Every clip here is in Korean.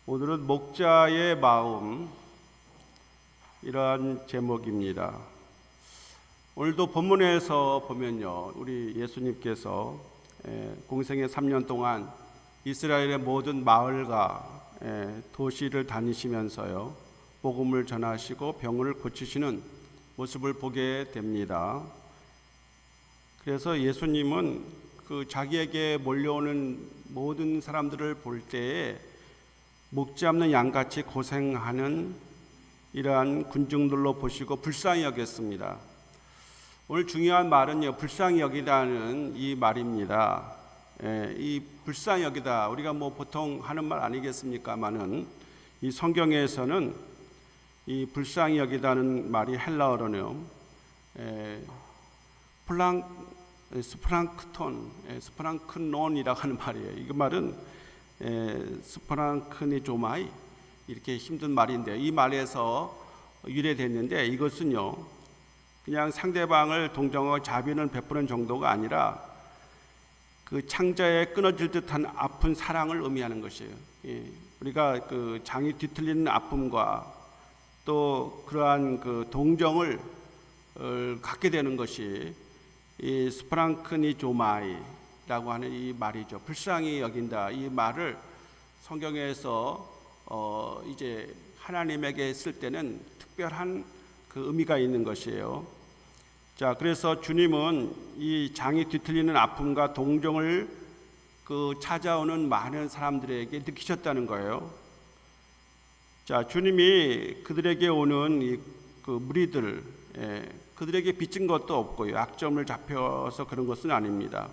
오늘은 목자의 마음, 이러한 제목입니다. 오늘도 본문에서 보면요, 우리 예수님께서 공생의 3년 동안 이스라엘의 모든 마을과 도시를 다니시면서요, 복음을 전하시고 병을 고치시는 모습을 보게 됩니다. 그래서 예수님은 그 자기에게 몰려오는 모든 사람들을 볼 때에 목자 없는 양같이 고생하는 이러한 군중들로 보시고 불쌍히 여겼습니다. 오늘 중요한 말은요, 불쌍히 여기다는 이 말입니다. 이 불쌍히 여기다, 우리가 보통 하는 말 아니겠습니까마는 이 성경에서는 이 불쌍히 여기다는 말이 헬라어로는요, 스프랑크톤이라고 하는 말이에요. 이 말은 스프랑크니조마이, 이렇게 힘든 말인데, 이 말에서 유래됐는데, 이것은요 그냥 상대방을 동정하고 자비를 베푸는 정도가 아니라 그 창자에 끊어질 듯한 아픈 사랑을 의미하는 것이에요. 우리가 그 장이 뒤틀리는 아픔과 또 그러한 그 동정을 갖게 되는 것이 이 스프랑크니조마이 라고 하는 이 말이죠. 불쌍히 여긴다, 이 말을 성경에서 이제 하나님에게 쓸 때는 특별한 그 의미가 있는 것이에요. 자, 그래서 주님은 이 장이 뒤틀리는 아픔과 동정을 그 찾아오는 많은 사람들에게 느끼셨다는 거예요. 자, 주님이 그들에게 오는 이 그 무리들, 그들에게 빚진 것도 없고요, 약점을 잡혀서 그런 것은 아닙니다.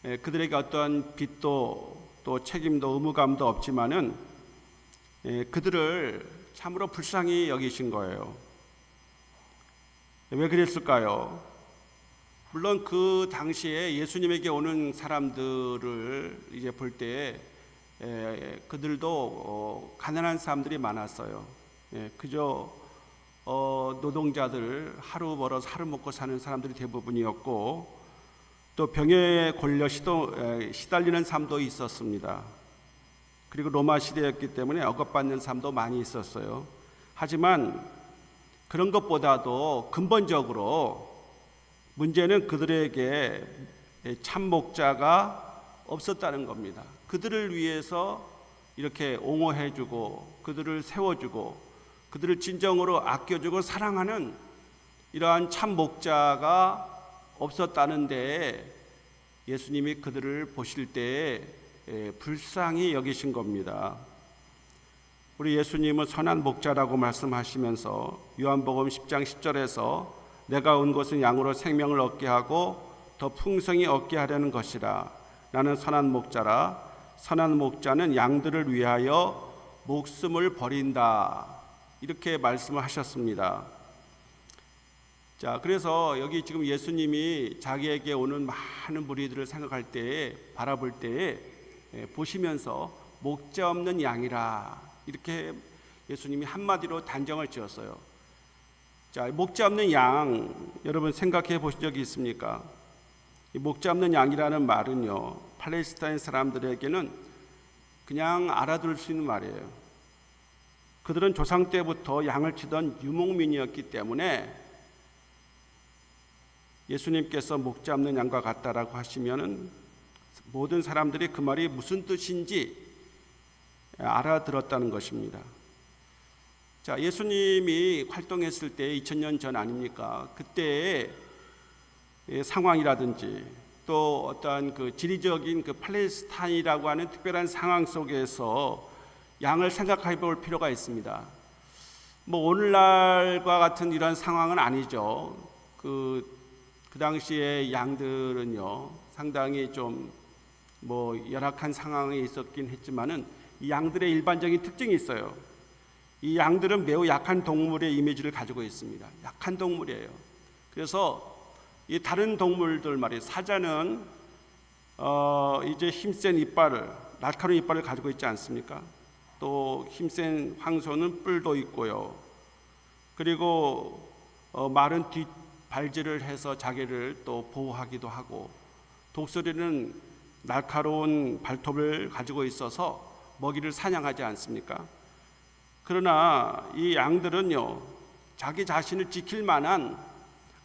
그들에게 어떤 빚도 또 책임도 의무감도 없지만은 그들을 참으로 불쌍히 여기신 거예요. 왜 그랬을까요? 물론 그 당시에 예수님에게 오는 사람들을 이제 볼 때 그들도 가난한 사람들이 많았어요. 그저 노동자들, 하루 벌어서 하루 먹고 사는 사람들이 대부분이었고, 또 병에 걸려 시달리는 삶도 있었습니다. 그리고 로마 시대였기 때문에 억압받는 삶도 많이 있었어요. 하지만 그런 것보다도 근본적으로 문제는 그들에게 참 목자가 없었다는 겁니다. 그들을 위해서 이렇게 옹호해주고 그들을 세워주고 그들을 진정으로 아껴주고 사랑하는 이러한 참 목자가 없었다는데, 예수님이 그들을 보실 때 불쌍히 여기신 겁니다. 우리 예수님은 선한 목자라고 말씀하시면서 요한복음 10장 10절에서 내가 온 것은 양으로 생명을 얻게 하고 더 풍성히 얻게 하려는 것이라. 나는 선한 목자라. 선한 목자는 양들을 위하여 목숨을 버린다, 이렇게 말씀을 하셨습니다. 자, 그래서 여기 지금 예수님이 자기에게 오는 많은 무리들을 생각할 때에, 바라볼 때에 보시면서 목자 없는 양이라, 이렇게 예수님이 한마디로 단정을 지었어요. 자, 목자 없는 양, 여러분 생각해 보신 적이 있습니까? 이 목자 없는 양이라는 말은요, 팔레스타인 사람들에게는 그냥 알아들을 수 있는 말이에요. 그들은 조상 때부터 양을 치던 유목민이었기 때문에 예수님께서 목자 없는 양과 같다라고 하시면은 모든 사람들이 그 말이 무슨 뜻인지 알아들었다는 것입니다. 자, 예수님이 활동했을 때 2000년 전 아닙니까? 그때의 상황이라든지 또 어떠한 그 지리적인 그 팔레스타인이라고 하는 특별한 상황 속에서 양을 생각해 볼 필요가 있습니다. 오늘날과 같은 이런 상황은 아니죠. 그 당시에 양들은요, 상당히 좀 열악한 상황에 있었긴 했지만은 이 양들의 일반적인 특징이 있어요. 이 양들은 매우 약한 동물의 이미지를 가지고 있습니다. 약한 동물이에요. 그래서 이 다른 동물들 말이에요. 사자는 이제 힘센 이빨을, 날카로운 이빨을 가지고 있지 않습니까? 또 힘센 황소는 뿔도 있고요. 그리고 말은 뒷 발질을 해서 자기를 또 보호하기도 하고, 독수리는 날카로운 발톱을 가지고 있어서 먹이를 사냥하지 않습니까? 그러나 이 양들은요, 자기 자신을 지킬 만한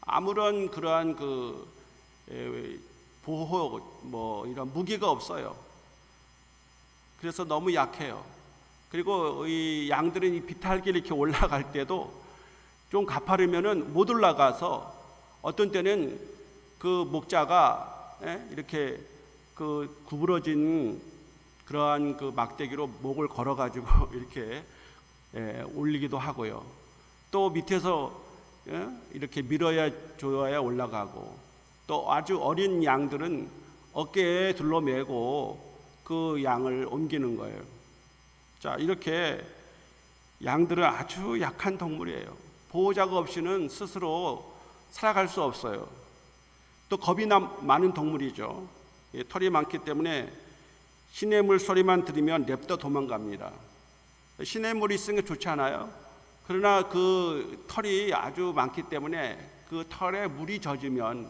아무런 그러한 보호 이런 무기가 없어요. 그래서 너무 약해요. 그리고 이 양들은 이 비탈길 이렇게 올라갈 때도 좀 가파르면은 못 올라가서 어떤 때는 그 목자가 이렇게 그 구부러진 그러한 그 막대기로 목을 걸어가지고 이렇게 올리기도 하고요. 또 밑에서 이렇게 밀어야 줘야 올라가고, 또 아주 어린 양들은 어깨에 둘러매고 그 양을 옮기는 거예요. 자, 이렇게 양들은 아주 약한 동물이에요. 보호자가 없이는 스스로 살아갈 수 없어요. 또 겁이 많은 동물이죠. 털이 많기 때문에 시냇물 소리만 들으면 냅다 도망갑니다. 시냇물이 있으면 좋지 않아요? 그러나 그 털이 아주 많기 때문에 그 털에 물이 젖으면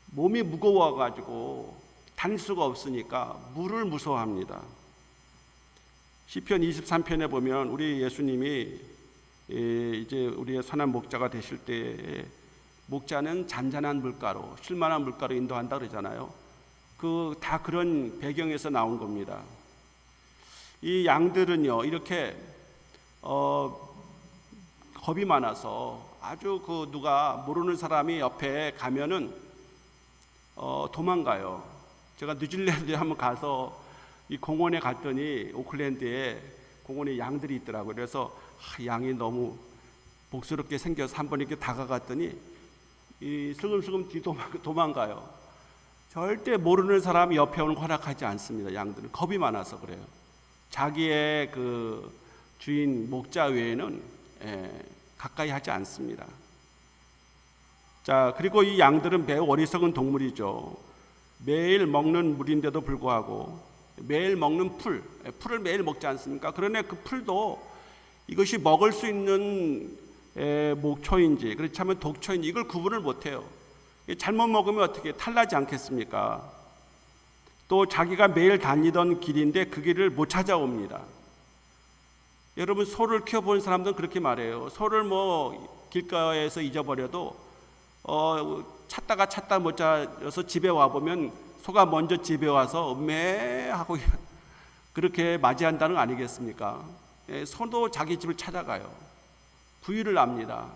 몸이 무거워가지고 다닐 수가 없으니까 물을 무서워합니다. 시편 23편에 보면 우리 예수님이 이제 우리의 선한 목자가 되실 때 목자는 잔잔한 물가로, 쉴만한 물가로 인도한다 그러잖아요. 다 그런 배경에서 나온 겁니다. 이 양들은요, 이렇게 겁이 많아서 아주 누가 모르는 사람이 옆에 가면은 도망가요. 제가 뉴질랜드에 한번 가서 이 공원에 갔더니 오클랜드에 공원에 양들이 있더라고요. 그래서 양이 너무 복스럽게 생겨서 한번 이렇게 다가갔더니 이 슬금슬금 도망가요. 절대 모르는 사람이 옆에 오는 거 허락하지 않습니다. 양들은 겁이 많아서 그래요. 자기의 그 주인 목자 외에는 가까이 하지 않습니다. 자, 그리고 이 양들은 매우 어리석은 동물이죠. 매일 먹는 물인데도 불구하고 매일 먹는 풀을 매일 먹지 않습니까? 그러나 그 풀도 이것이 먹을 수 있는 목초인지 그렇지 않으면 독초인지 이걸 구분을 못해요. 잘못 먹으면 어떻게 탈나지 않겠습니까? 또 자기가 매일 다니던 길인데 그 길을 못 찾아옵니다. 여러분, 소를 키워본 사람들은 그렇게 말해요. 소를 길가에서 잊어버려도 찾다 못 찾아서 집에 와보면 소가 먼저 집에 와서 하고 그렇게 맞이한다는 거 아니겠습니까? 소도 자기 집을 찾아가요. 부위를 압니다.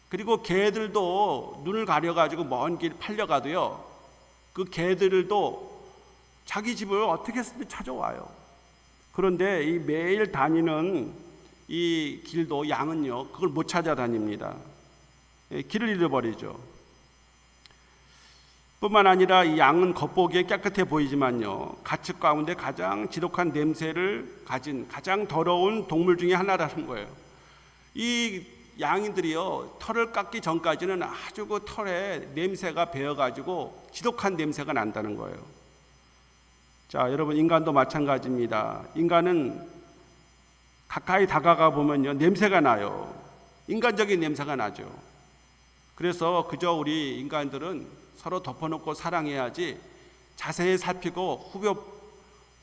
그리고 개들도 눈을 가려가지고 먼 길 팔려가도요, 그 개들도 자기 집을 어떻게 해서든 찾아와요. 그런데 이 매일 다니는 이 길도 양은요, 그걸 못 찾아다닙니다. 길을 잃어버리죠. 뿐만 아니라 이 양은 겉보기에 깨끗해 보이지만요, 가축 가운데 가장 지독한 냄새를 가진 가장 더러운 동물 중에 하나라는 거예요. 이 양이들이요, 털을 깎기 전까지는 아주 그 털에 냄새가 배어가지고 지독한 냄새가 난다는 거예요. 자, 여러분, 인간도 마찬가지입니다. 인간은 가까이 다가가 보면요, 냄새가 나요. 인간적인 냄새가 나죠. 그래서 그저 우리 인간들은 서로 덮어놓고 사랑해야지 자세히 살피고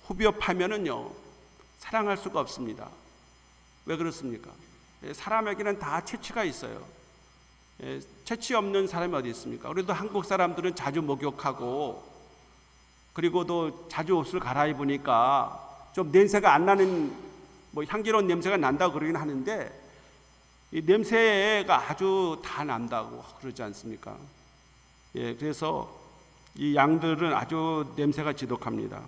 후벼 파면은요, 사랑할 수가 없습니다. 왜 그렇습니까? 사람에게는 다 체취가 있어요. 체취 없는 사람이 어디 있습니까? 그래도 한국 사람들은 자주 목욕하고 그리고도 자주 옷을 갈아입으니까 좀 냄새가 안 나는 향기로운 냄새가 난다고 그러긴 하는데 이 냄새가 아주 다 난다고 그러지 않습니까? 그래서 이 양들은 아주 냄새가 지독합니다.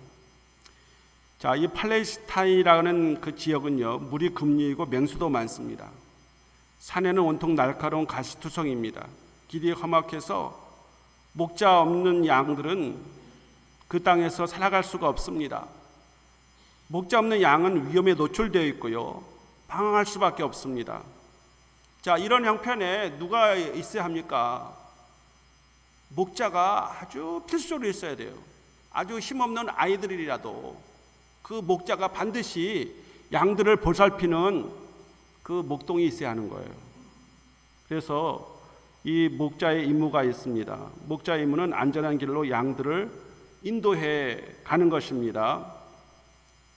자, 이 팔레스타인이라는 그 지역은요, 물이 급류이고 맹수도 많습니다. 산에는 온통 날카로운 가시투성입니다. 길이 험악해서 목자 없는 양들은 그 땅에서 살아갈 수가 없습니다. 목자 없는 양은 위험에 노출되어 있고요, 방황할 수밖에 없습니다. 자, 이런 형편에 누가 있어야 합니까? 목자가 아주 필수로 있어야 돼요. 아주 힘없는 아이들이라도 그 목자가 반드시 양들을 보살피는 그 목동이 있어야 하는 거예요. 그래서 이 목자의 임무가 있습니다. 목자의 임무는 안전한 길로 양들을 인도해 가는 것입니다.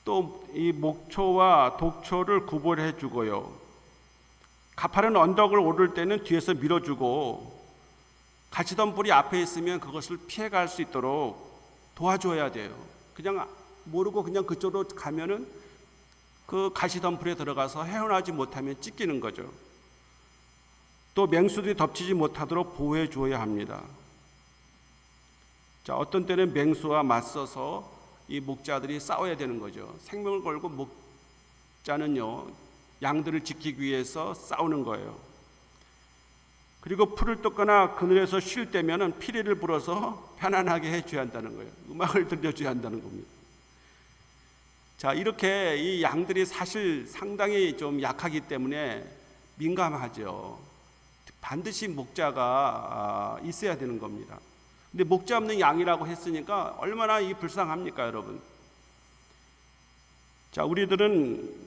또 이 목초와 독초를 구분해 주고요. 가파른 언덕을 오를 때는 뒤에서 밀어주고 가시덤불이 앞에 있으면 그것을 피해갈 수 있도록 도와줘야 돼요. 그냥 모르고 그냥 그쪽으로 가면은 그 가시덤불에 들어가서 헤어나지 못하면 찢기는 거죠. 또 맹수들이 덮치지 못하도록 보호해 주어야 합니다. 자, 어떤 때는 맹수와 맞서서 이 목자들이 싸워야 되는 거죠. 생명을 걸고 목자는요, 양들을 지키기 위해서 싸우는 거예요. 그리고 풀을 뜯거나 그늘에서 쉴 때면은 피리를 불어서 편안하게 해줘야 한다는 거예요. 음악을 들려줘야 한다는 겁니다. 자, 이렇게 이 양들이 사실 상당히 좀 약하기 때문에 민감하죠. 반드시 목자가 있어야 되는 겁니다. 근데 목자 없는 양이라고 했으니까 얼마나 이 불쌍합니까, 여러분? 자, 우리들은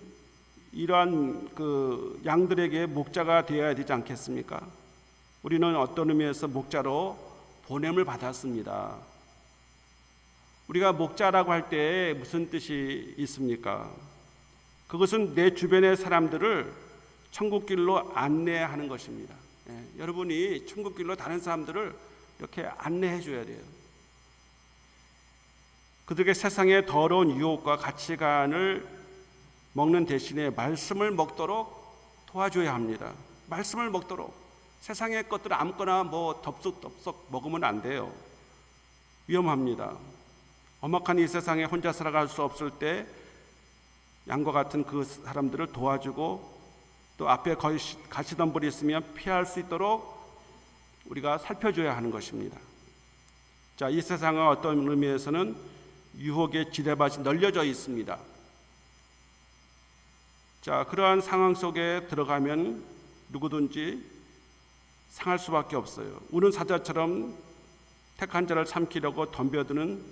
이러한 그 양들에게 목자가 되어야 되지 않겠습니까? 우리는 어떤 의미에서 목자로 보냄을 받았습니다. 우리가 목자라고 할 때 무슨 뜻이 있습니까? 그것은 내 주변의 사람들을 천국길로 안내하는 것입니다. 여러분이 천국길로 다른 사람들을 이렇게 안내해 줘야 돼요. 그들에게 세상의 더러운 유혹과 가치관을 먹는 대신에 말씀을 먹도록 도와줘야 합니다. 말씀을 먹도록. 세상의 것들을 아무거나 뭐 덥석덥석 먹으면 안 돼요. 위험합니다. 험악한 이 세상에 혼자 살아갈 수 없을 때 양과 같은 그 사람들을 도와주고 또 앞에 가시덤불이 있으면 피할 수 있도록 우리가 살펴줘야 하는 것입니다. 자, 이 세상은 어떤 의미에서는 유혹의 지뢰밭이 널려져 있습니다. 자, 그러한 상황 속에 들어가면 누구든지 상할 수밖에 없어요. 우는 사자처럼 택한 자를 삼키려고 덤벼드는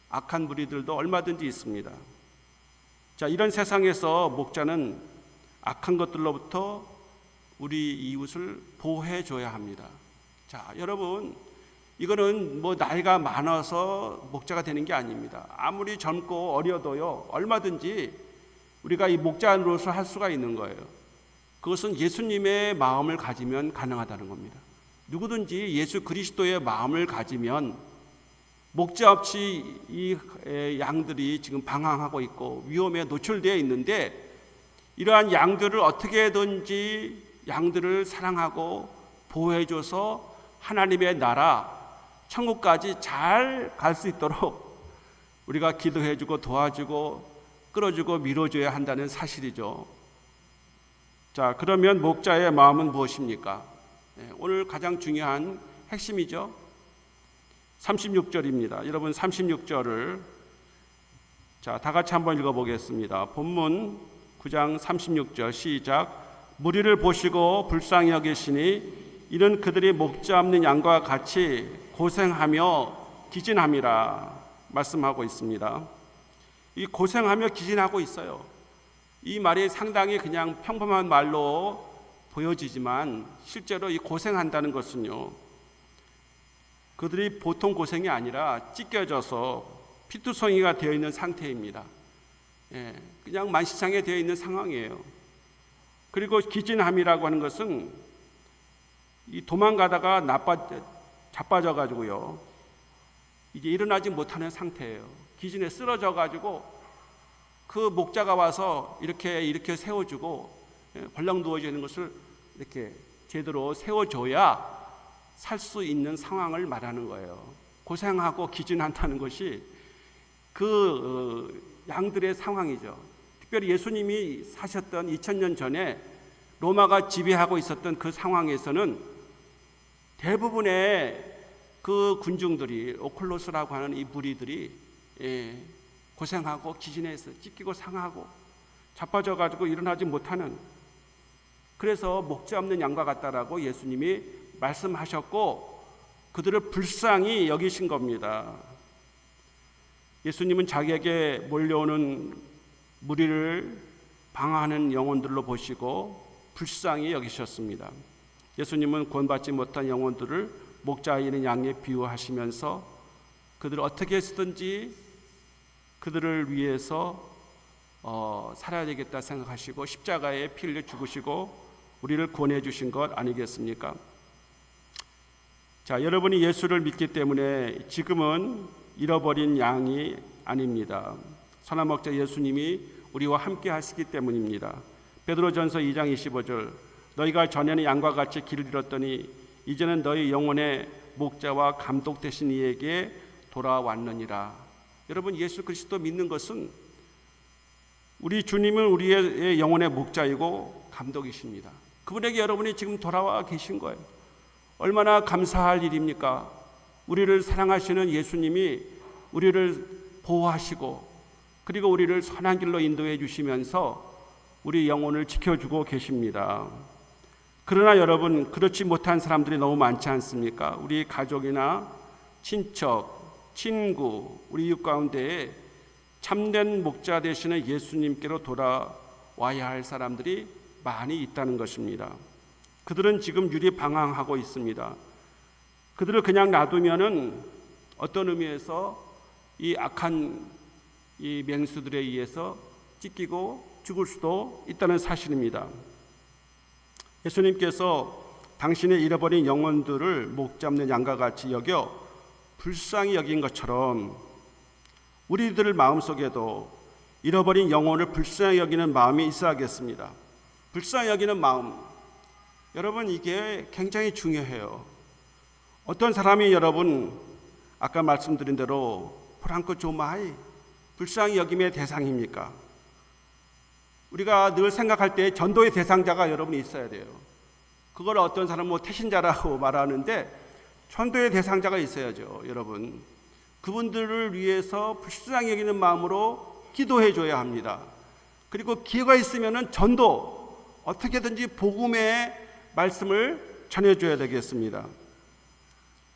악한 무리들도 얼마든지 있습니다. 자, 이런 세상에서 목자는 악한 것들로부터 우리 이웃을 보호해 줘야 합니다. 자, 여러분, 이거는 뭐 나이가 많아서 목자가 되는 게 아닙니다. 아무리 젊고 어려도요, 얼마든지 우리가 이 목자로서 할 수가 있는 거예요. 그것은 예수님의 마음을 가지면 가능하다는 겁니다. 누구든지 예수 그리스도의 마음을 가지면 목자 없이 이 양들이 지금 방황하고 있고 위험에 노출되어 있는데 이러한 양들을 어떻게든지 양들을 사랑하고 보호해줘서 하나님의 나라 천국까지 잘 갈 수 있도록 우리가 기도해주고 도와주고 끌어주고 밀어줘야 한다는 사실이죠. 자, 그러면 목자의 마음은 무엇입니까? 오늘 가장 중요한 핵심이죠. 36절입니다. 여러분 36절을 자, 다 같이 한번 읽어보겠습니다. 본문 9장 36절 시작. 무리를 보시고 불쌍히 여기시니 이는 그들이 목자 없는 양과 같이 고생하며 기진함이라 말씀하고 있습니다. 이 고생하며 기진하고 있어요. 이 말이 상당히 그냥 평범한 말로 보여지지만 실제로 이 고생한다는 것은요, 그들이 보통 고생이 아니라 찢겨져서 피투성이가 되어 있는 상태입니다. 그냥 만시창에 되어 있는 상황이에요. 그리고 기진함이라고 하는 것은 이 도망가다가 자빠져 가지고요, 이제 일어나지 못하는 상태예요. 기진에 쓰러져 가지고 그 목자가 와서 이렇게 세워주고 벌렁 누워져 있는 것을 이렇게 제대로 세워줘야 살 수 있는 상황을 말하는 거예요. 고생하고 기진한다는 것이 그 양들의 상황이죠. 특별히 예수님이 사셨던 2000년 전에 로마가 지배하고 있었던 그 상황에서는 대부분의 그 군중들이 오클로스라고 하는 이 무리들이 고생하고 기진해서 찢기고 상하고 자빠져 가지고 일어나지 못하는, 그래서 목자 없는 양과 같다라고 예수님이 말씀하셨고 그들을 불쌍히 여기신 겁니다. 예수님은 자기에게 몰려오는 무리를 방황하는 영혼들로 보시고 불쌍히 여기셨습니다. 예수님은 구원받지 못한 영혼들을 목자 있는 양에 비유하시면서 그들을 어떻게 해서든지 그들을 위해서 살아야 되겠다 생각하시고 십자가에 피 흘려 죽으시고 우리를 구원해 주신 것 아니겠습니까? 자, 여러분이 예수를 믿기 때문에 지금은 잃어버린 양이 아닙니다. 선한 목자 예수님이 우리와 함께 하시기 때문입니다. 베드로전서 2장 25절 너희가 전에는 양과 같이 길을 잃었더니 이제는 너희 영혼의 목자와 감독 되신 이에게 돌아왔느니라. 여러분, 예수 그리스도 믿는 것은 우리 주님은 우리의 영혼의 목자이고 감독이십니다. 그분에게 여러분이 지금 돌아와 계신 거예요. 얼마나 감사할 일입니까? 우리를 사랑하시는 예수님이 우리를 보호하시고 그리고 우리를 선한 길로 인도해 주시면서 우리 영혼을 지켜주고 계십니다. 그러나 여러분, 그렇지 못한 사람들이 너무 많지 않습니까? 우리 가족이나 친척, 친구, 우리 이웃 가운데에 참된 목자 되시는 예수님께로 돌아와야 할 사람들이 많이 있다는 것입니다. 그들은 지금 유리방황하고 있습니다. 그들을 그냥 놔두면은 어떤 의미에서 이 악한 이 맹수들에 의해서 찢기고 죽을 수도 있다는 사실입니다. 예수님께서 당신의 잃어버린 영혼들을 목 잡는 양과 같이 여겨 불쌍히 여긴 것처럼 우리들 마음속에도 잃어버린 영혼을 불쌍히 여기는 마음이 있어야겠습니다. 불쌍히 여기는 마음, 여러분, 이게 굉장히 중요해요. 어떤 사람이 여러분 아까 말씀드린 대로 프랑크 조마이 불쌍히 여김의 대상입니까? 우리가 늘 생각할 때 전도의 대상자가 여러분이 있어야 돼요. 그걸 어떤 사람은 태신자라고 말하는데 전도의 대상자가 있어야죠. 여러분, 그분들을 위해서 불쌍히 여기는 마음으로 기도해 줘야 합니다. 그리고 기회가 있으면 전도, 어떻게든지 복음의 말씀을 전해줘야 되겠습니다.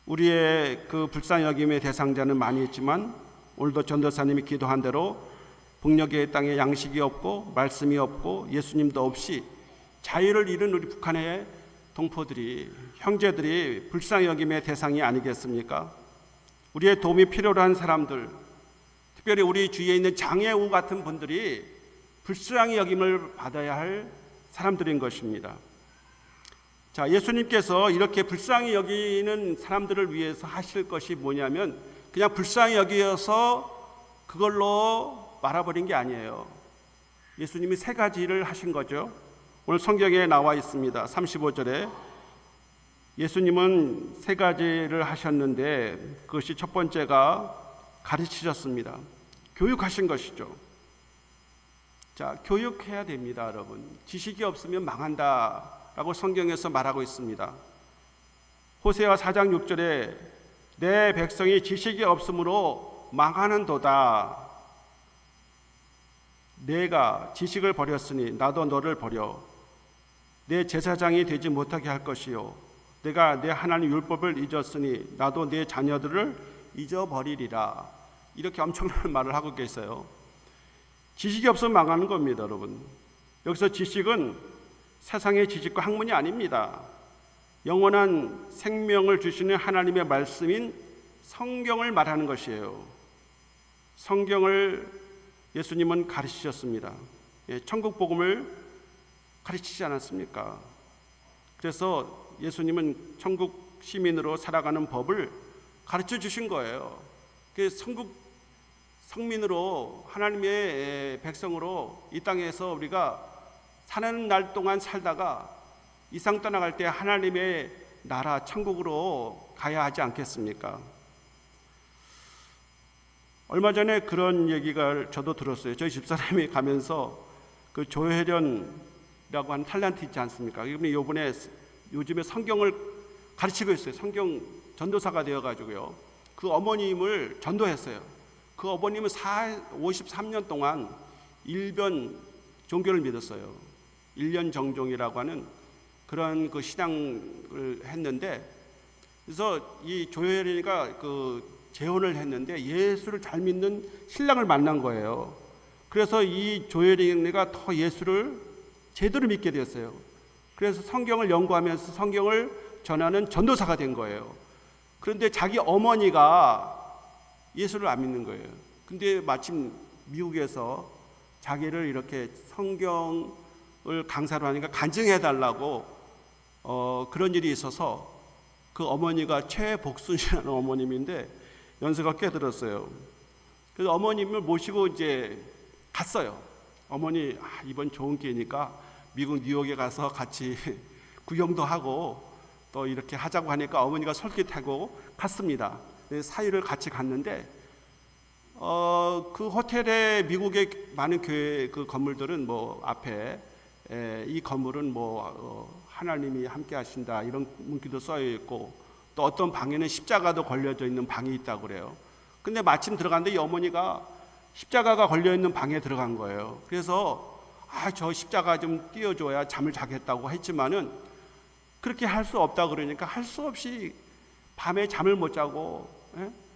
우리의 그 불쌍히 여김의 대상자는 많이 있지만 오늘도 전도사님이 기도한 대로 북녘의 땅에 양식이 없고 말씀이 없고 예수님도 없이 자유를 잃은 우리 북한의 동포들이, 형제들이 불쌍히 여김의 대상이 아니겠습니까? 우리의 도움이 필요로 한 사람들, 특별히 우리 주위에 있는 장애우 같은 분들이 불쌍히 여김을 받아야 할 사람들인 것입니다. 자, 예수님께서 이렇게 불쌍히 여기는 사람들을 위해서 하실 것이 뭐냐면 그냥 불쌍히 여기어서 그걸로 말아버린 게 아니에요. 예수님이 세 가지를 하신 거죠. 오늘 성경에 나와 있습니다. 35절에 예수님은 세 가지를 하셨는데 그것이 첫 번째가 가르치셨습니다. 교육하신 것이죠. 자, 교육해야 됩니다, 여러분. 지식이 없으면 망한다라고 성경에서 말하고 있습니다. 호세아 4장 6절에 내 백성이 지식이 없으므로 망하는도다. 내가 지식을 버렸으니 나도 너를 버려 내 제사장이 되지 못하게 할 것이요 내가 내 하나님 율법을 잊었으니 나도 내 자녀들을 잊어버리리라. 이렇게 엄청난 말을 하고 계세요. 지식이 없으면 망하는 겁니다, 여러분. 여기서 지식은 세상의 지식과 학문이 아닙니다. 영원한 생명을 주시는 하나님의 말씀인 성경을 말하는 것이에요. 성경을 예수님은 가르치셨습니다. 천국 복음을 가르치지 않았습니까? 그래서 예수님은 천국 시민으로 살아가는 법을 가르쳐 주신 거예요. 천국 성민으로 하나님의 백성으로 이 땅에서 우리가 사는 날 동안 살다가 이상 떠나갈 때 하나님의 나라 천국으로 가야 하지 않겠습니까? 얼마 전에 그런 얘기가 저도 들었어요. 저희 집사람이 가면서 그 조혜련이라고 하는 탤런트 있지 않습니까? 이분이 요즘에 성경을 가르치고 있어요. 성경 전도사가 되어가지고요. 그 어머님을 전도했어요. 그 어머님은 53년 동안 일변 종교를 믿었어요. 일년 정종이라고 하는 그런 그 신앙을 했는데, 그래서 이 조혜련이가 그 재혼을 했는데 예수를 잘 믿는 신랑을 만난 거예요. 그래서 이 조혜련이가 더 예수를 제대로 믿게 됐어요. 그래서 성경을 연구하면서 성경을 전하는 전도사가 된 거예요. 그런데 자기 어머니가 예수를 안 믿는 거예요. 근데 마침 미국에서 자기를 이렇게 성경을 강사로 하니까 간증해 달라고 그런 일이 있어서 그 어머니가 최복순이라는 어머님인데 연세가 꽤 들었어요. 그래서 어머님을 모시고 이제 갔어요. 어머니 이번 좋은 기회니까 미국 뉴욕에 가서 같이 구경도 하고 또 이렇게 하자고 하니까 어머니가 솔깃하고 갔습니다. 사유를 같이 갔는데 그 호텔에 미국의 많은 교회 그 건물들은 뭐 앞에 이 건물은 뭐 하나님이 함께 하신다 이런 문구도 써 있고 또 어떤 방에는 십자가도 걸려져 있는 방이 있다고 그래요. 근데 마침 들어갔는데 이 어머니가 십자가가 걸려 있는 방에 들어간 거예요. 그래서 저 십자가 좀 띄워줘야 잠을 자겠다고 했지만은 그렇게 할 수 없다 그러니까 할 수 없이 밤에 잠을 못 자고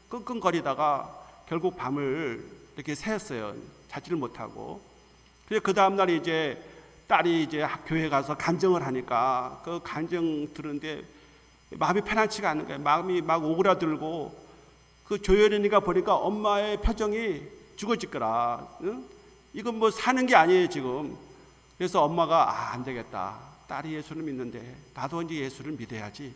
끙끙거리다가 결국 밤을 이렇게 새었어요. 자지를 못하고. 그래서 그 다음날 이제 딸이 이제 교회 가서 간증을 하니까 그 간증 들은데 마음이 편안치가 않은 거예요. 마음이 막 오그라들고 그 조연이가 보니까 엄마의 표정이 죽어지거라. 이건 뭐 사는 게 아니에요 지금. 그래서 엄마가 안 되겠다. 딸이 예수를 믿는데 나도 이제 예수를 믿어야지.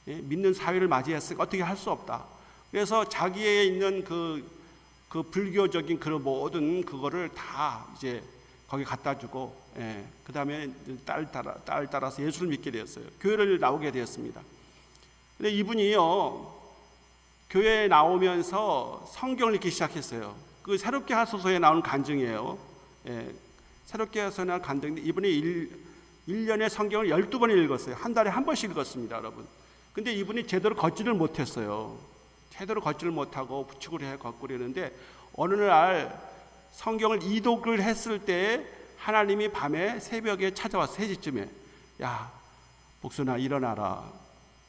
믿는 사회를 맞이했으니까 어떻게 할 수 없다. 그래서 자기에 있는 그 불교적인 그런 모든 그거를 다 이제 거기 갖다 주고, 그 다음에 딸 따라서 예수를 믿게 되었어요. 교회를 나오게 되었습니다. 근데 이분이요, 교회에 나오면서 성경을 읽기 시작했어요. 그 새롭게 하소서에 나오는 간증이에요. 새롭게 하소서에 나오는 간증인데 이분이 1년에 성경을 12번을 읽었어요. 한 달에 한 번씩 읽었습니다, 여러분. 근데 이분이 제대로 걷지를 못했어요. 제대로 걷지를 못하고 부축을 해 걷고 그러는데 어느 날 성경을 이독을 했을 때 하나님이 밤에 새벽에 찾아와서 3시쯤에 야 복순아 일어나라.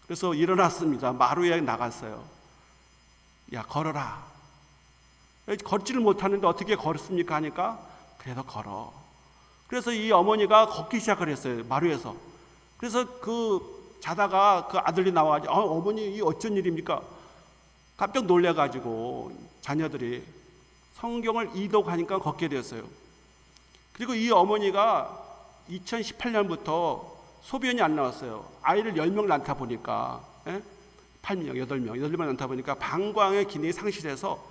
그래서 일어났습니다. 마루에 나갔어요. 야 걸어라. 걷지를 못하는데 어떻게 걸었습니까 하니까 그래도 걸어. 그래서 이 어머니가 걷기 시작을 했어요. 마루에서. 그래서 자다가 그 아들이 나와가지고 어머니 이 어쩐 일입니까? 깜짝 놀래가지고 자녀들이 성경을 이독하니까 걷게 되었어요. 그리고 이 어머니가 2018년부터 소변이 안 나왔어요. 아이를 10명 낳다 보니까 8명 낳다 보니까 방광의 기능이 상실해서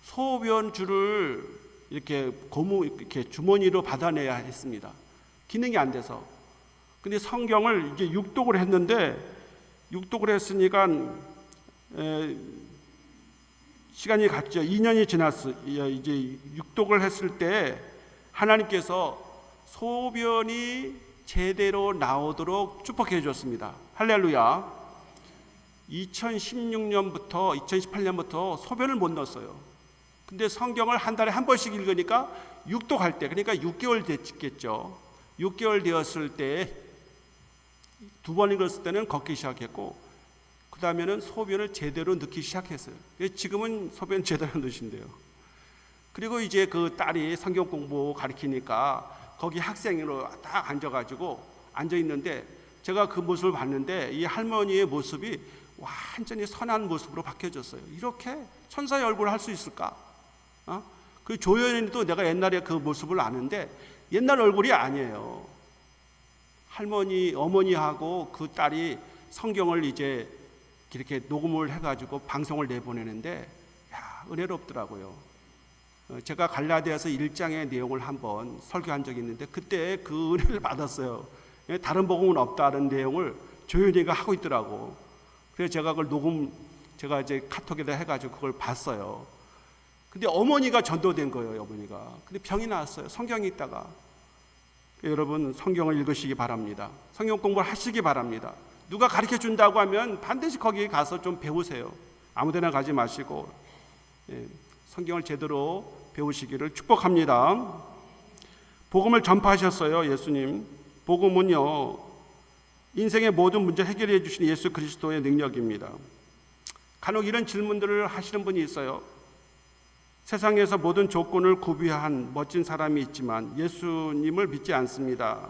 소변줄을 이렇게 이렇게 주머니로 받아내야 했습니다. 기능이 안 돼서. 근데 성경을 이제 육독을 했는데 육독을 했으니까 시간이 갔죠. 2년이 지났어. 이제 육독을 했을 때 하나님께서 소변이 제대로 나오도록 축복해 주셨습니다. 할렐루야. 2016년부터 2018년부터 소변을 못 넣었어요. 근데 성경을 한 달에 한 번씩 읽으니까 육독할 때, 그러니까 6개월 됐겠죠. 6개월 되었을 때 2번 읽었을 때는 걷기 시작했고 그 다음에는 소변을 제대로 넣기 시작했어요. 지금은 소변 제대로 넣으신대요. 그리고 이제 그 딸이 성경 공부 가르치니까 거기 학생으로 딱 앉아가지고 앉아있는데 제가 그 모습을 봤는데 이 할머니의 모습이 완전히 선한 모습으로 바뀌어졌어요. 이렇게 천사의 얼굴을 할 수 있을까? 그 조연이도 내가 옛날에 그 모습을 아는데 옛날 얼굴이 아니에요. 어머니하고 그 딸이 성경을 이제 이렇게 녹음을 해가지고 방송을 내보내는데 은혜롭더라고요. 제가 갈라디아서 1장의 내용을 한번 설교한 적이 있는데 그때 그 은혜를 받았어요. 다른 복음은 없다는 내용을 조연이가 하고 있더라고. 그래서 제가 그걸 제가 이제 카톡에다 해가지고 그걸 봤어요. 근데 어머니가 전도된 거예요, 어머니가. 근데 병이 나왔어요. 성경이 있다가. 여러분 성경을 읽으시기 바랍니다. 성경 공부를 하시기 바랍니다. 누가 가르쳐 준다고 하면 반드시 거기 가서 좀 배우세요. 아무데나 가지 마시고 성경을 제대로 배우시기를 축복합니다. 복음을 전파하셨어요, 예수님. 복음은요, 인생의 모든 문제 해결해 주신 예수 그리스도의 능력입니다. 간혹 이런 질문들을 하시는 분이 있어요. 세상에서 모든 조건을 구비한 멋진 사람이 있지만 예수님을 믿지 않습니다.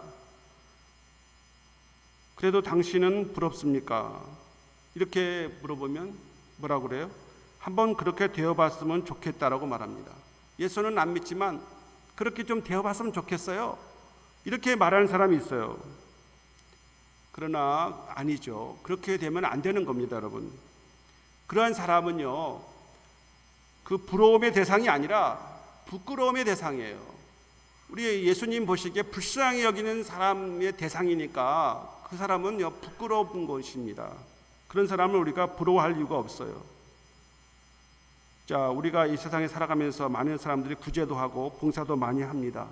그래도 당신은 부럽습니까? 이렇게 물어보면 뭐라고 그래요? 한번 그렇게 되어봤으면 좋겠다라고 말합니다. 예수는 안 믿지만 그렇게 좀 되어봤으면 좋겠어요. 이렇게 말하는 사람이 있어요. 그러나 아니죠. 그렇게 되면 안 되는 겁니다, 여러분. 그러한 사람은요, 그 부러움의 대상이 아니라 부끄러움의 대상이에요. 우리 예수님 보시기에 불쌍히 여기는 사람의 대상이니까 그 사람은요, 부끄러운 것입니다. 그런 사람을 우리가 부러워할 이유가 없어요. 자, 우리가 이 세상에 살아가면서 많은 사람들이 구제도 하고 봉사도 많이 합니다.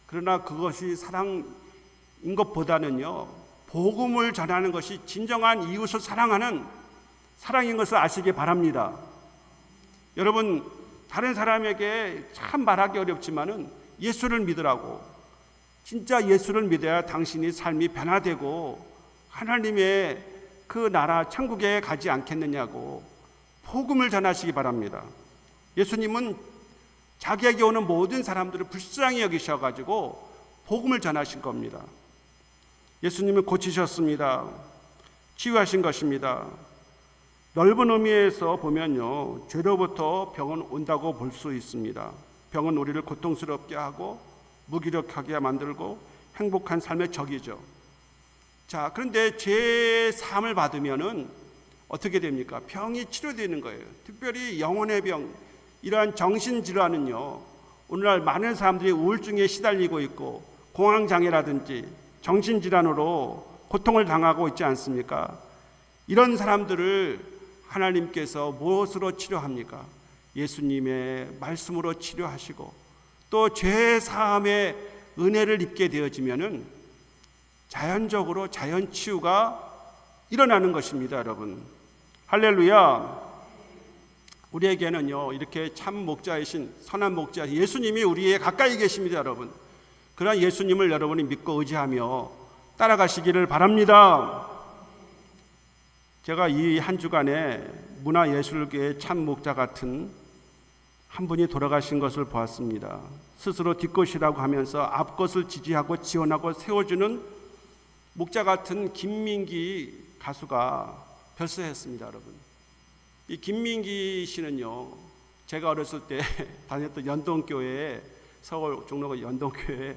그러나 그것이 사랑인 것보다는요, 복음을 전하는 것이 진정한 이웃을 사랑하는 사랑인 것을 아시기 바랍니다. 여러분, 다른 사람에게 참 말하기 어렵지만은 예수를 믿으라고, 진짜 예수를 믿어야 당신이 삶이 변화되고 하나님의 그 나라 천국에 가지 않겠느냐고 복음을 전하시기 바랍니다. 예수님은 자기에게 오는 모든 사람들을 불쌍히 여기셔가지고 복음을 전하신 겁니다. 예수님은 고치셨습니다. 치유하신 것입니다. 넓은 의미에서 보면요, 죄로부터 병은 온다고 볼 수 있습니다. 병은 우리를 고통스럽게 하고 무기력하게 만들고 행복한 삶의 적이죠. 자, 그런데 죄 사함을 받으면은 어떻게 됩니까? 병이 치료되는 거예요. 특별히 영혼의 병, 이러한 정신질환은요, 오늘날 많은 사람들이 우울증에 시달리고 있고 공황장애라든지 정신질환으로 고통을 당하고 있지 않습니까? 이런 사람들을 하나님께서 무엇으로 치료합니까? 예수님의 말씀으로 치료하시고 또 죄 사함의 은혜를 입게 되어지면은 자연적으로 자연 치유가 일어나는 것입니다, 여러분. 할렐루야. 우리에게는요, 이렇게 참 목자이신 선한 목자 예수님이 우리의 가까이 계십니다, 여러분. 그러한 예수님을 여러분이 믿고 의지하며 따라가시기를 바랍니다. 제가 이 한 주간에 문화예술계의 참 목자 같은 한 분이 돌아가신 것을 보았습니다. 스스로 뒷것이라고 하면서 앞것을 지지하고 지원하고 세워주는 목자 같은 김민기 가수가 별세했습니다, 여러분. 이 김민기 씨는요, 제가 어렸을 때 다녔던 연동교회, 서울 종로구 연동교회,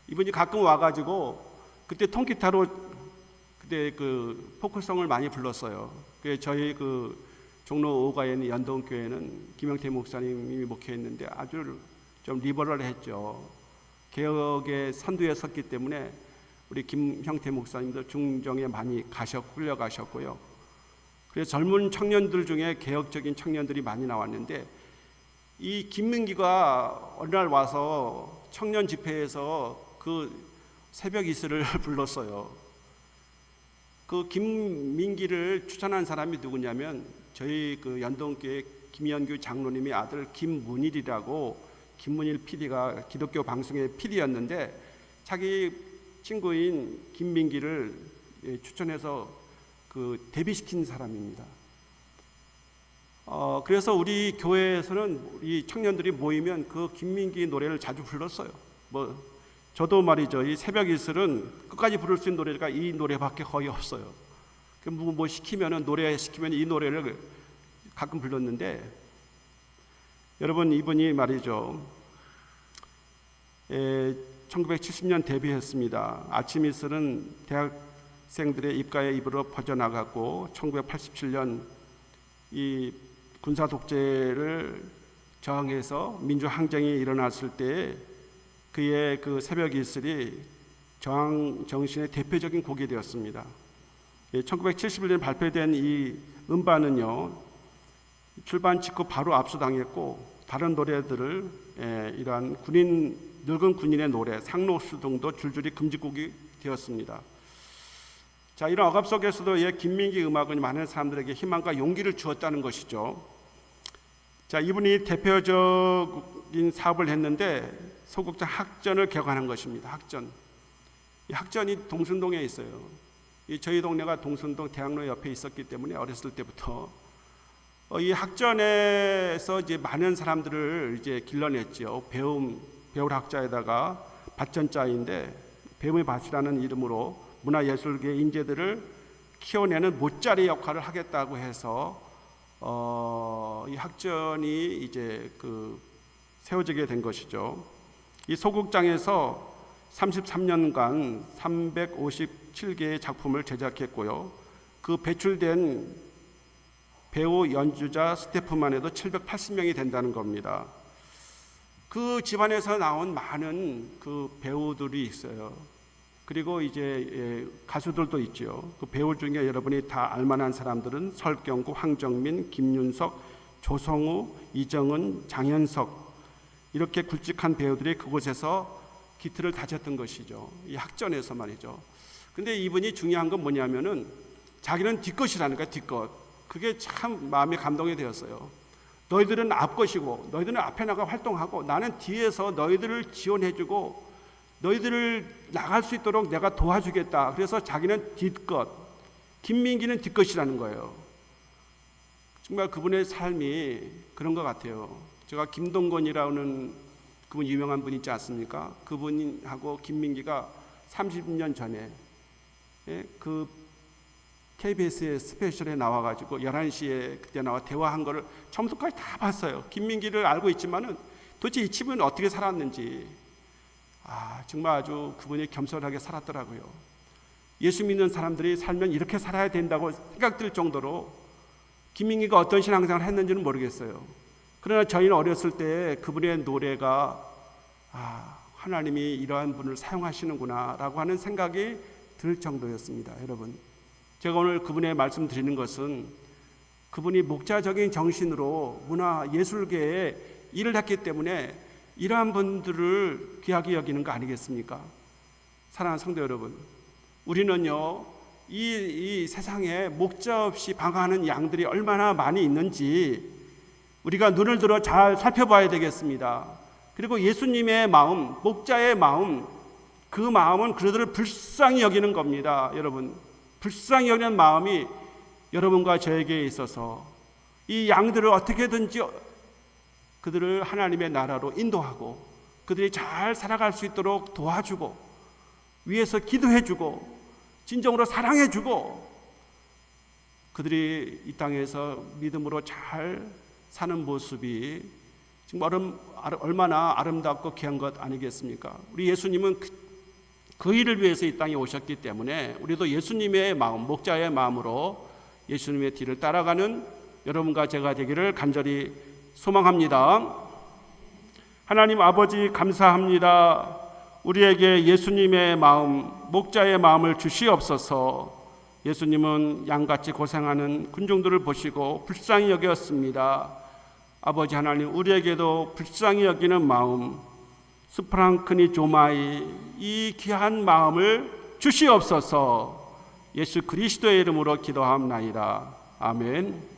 이분이 가끔 와가지고 그때 통기타로 그때 그 포크송을 많이 불렀어요. 그 저희 그 종로 5가에 있는 연동교회는 김영태 목사님이 목회했는데 아주 좀 리버럴했죠. 개혁의 선두에 섰기 때문에 우리 김형태 목사님도 중정에 많이 훈려가셨고요. 그래서 젊은 청년들 중에 개혁적인 청년들이 많이 나왔는데 이 김민기가 어느 날 와서 청년 집회에서 그 새벽 이슬을 불렀어요. 그 김민기를 추천한 사람이 누구냐면 저희 그 연동교회 김연규 장로님의 아들 김문일이라고, 김문일 PD가 기독교 방송의 PD였는데 자기 친구인 김민기를 추천해서 그 데뷔시킨 사람입니다. 그래서 우리 교회에서는 우리 청년들이 모이면 그 김민기 노래를 자주 불렀어요. 저도 말이죠, 이 새벽 이슬은 끝까지 부를 수 있는 노래가 이 노래밖에 거의 없어요. 뭐 시키면은 노래 시키면 이 노래를 가끔 불렀는데, 여러분 이분이 말이죠, 1970년 데뷔했습니다. 아침 이슬은 대학생들의 입가에 입으로 퍼져나갔고 1987년 이 군사 독재를 저항해서 민주항쟁이 일어났을 때 그의 그 새벽 이슬이 저항 정신의 대표적인 곡이 되었습니다. 1971년 발표된 이 음반은요, 출판 직후 바로 압수당했고 다른 노래들을 이러한 늙은 군인의 노래 상록수 등도 줄줄이 금지곡이 되었습니다. 자, 이런 억압 속에서도 김민기 음악은 많은 사람들에게 희망과 용기를 주었다는 것이죠. 자, 이분이 대표적인 사업을 했는데 소극장 학전을 개관한 것입니다. 학전. 이 학전이 동순동에 있어요. 저희 동네가 동순동 대학로 옆에 있었기 때문에 어렸을 때부터 이 학전에서 이제 많은 사람들을 이제 길러냈죠. 배울 학자에다가 밭전자인데 배움의 밭이라는 이름으로 문화예술계 인재들을 키워내는 못자리 역할을 하겠다고 해서 이 학전이 이제 세워지게 된 것이죠. 이 소극장에서 33년간 357개의 작품을 제작했고요. 그 배출된 배우, 연주자, 스태프만 해도 780명이 된다는 겁니다. 그 집안에서 나온 많은 그 배우들이 있어요. 그리고 이제 가수들도 있죠. 그 배우 중에 여러분이 다 알만한 사람들은 설경구, 황정민, 김윤석, 조성우, 이정은, 장현석, 이렇게 굵직한 배우들이 그곳에서 기틀을 다졌던 것이죠. 이 학전에서 말이죠. 근데 이분이 중요한 건 뭐냐면은 자기는 뒷것이라는 거야, 뒷것. 그게 참 마음에 감동이 되었어요. 너희들은 앞것이고 너희들은 앞에 나가 활동하고 나는 뒤에서 너희들을 지원해주고 너희들을 나갈 수 있도록 내가 도와주겠다. 그래서 자기는 뒷것, 김민기는 뒷것이라는 거예요. 정말 그분의 삶이 그런 것 같아요. 제가 김동건이라는 그분 유명한 분 있지 않습니까? 그분하고 김민기가 30년 전에 그 KBS의 스페셜에 나와가지고 11시에 그때 나와 대화한 거를 처음부터까지 다 봤어요. 김민기를 알고 있지만은 도대체 이 친구는 어떻게 살았는지, 정말 아주 그분이 겸손하게 살았더라고요. 예수 믿는 사람들이 살면 이렇게 살아야 된다고 생각될 정도로 김민기가 어떤 신앙생활을 했는지는 모르겠어요. 그러나 저희는 어렸을 때 그분의 노래가 하나님이 이러한 분을 사용하시는구나 라고 하는 생각이 들 정도였습니다. 여러분, 제가 오늘 그분의 말씀 드리는 것은 그분이 목자적인 정신으로 문화 예술계에 일을 했기 때문에 이러한 분들을 귀하게 여기는 거 아니겠습니까? 사랑하는 성도 여러분, 우리는요 이 세상에 목자 없이 방황하는 양들이 얼마나 많이 있는지 우리가 눈을 들어 잘 살펴봐야 되겠습니다. 그리고 예수님의 마음, 목자의 마음, 그 마음은 그들을 불쌍히 여기는 겁니다. 여러분, 불쌍히 여기는 마음이 여러분과 저에게 있어서 이 양들을 어떻게든지 그들을 하나님의 나라로 인도하고 그들이 잘 살아갈 수 있도록 도와주고 위에서 기도해주고 진정으로 사랑해주고 그들이 이 땅에서 믿음으로 잘 사는 모습이 지금 얼마나 아름답고 귀한 것 아니겠습니까? 우리 예수님은 그 일을 위해서 이 땅에 오셨기 때문에 우리도 예수님의 마음, 목자의 마음으로 예수님의 뒤를 따라가는 여러분과 제가 되기를 간절히 소망합니다. 하나님 아버지 감사합니다. 우리에게 예수님의 마음, 목자의 마음을 주시옵소서. 예수님은 양같이 고생하는 군중들을 보시고 불쌍히 여겼습니다. 아버지 하나님, 우리에게도 불쌍히 여기는 마음, 스프랑크니 조마이, 이 귀한 마음을 주시옵소서. 예수 그리스도의 이름으로 기도합나이다. 아멘.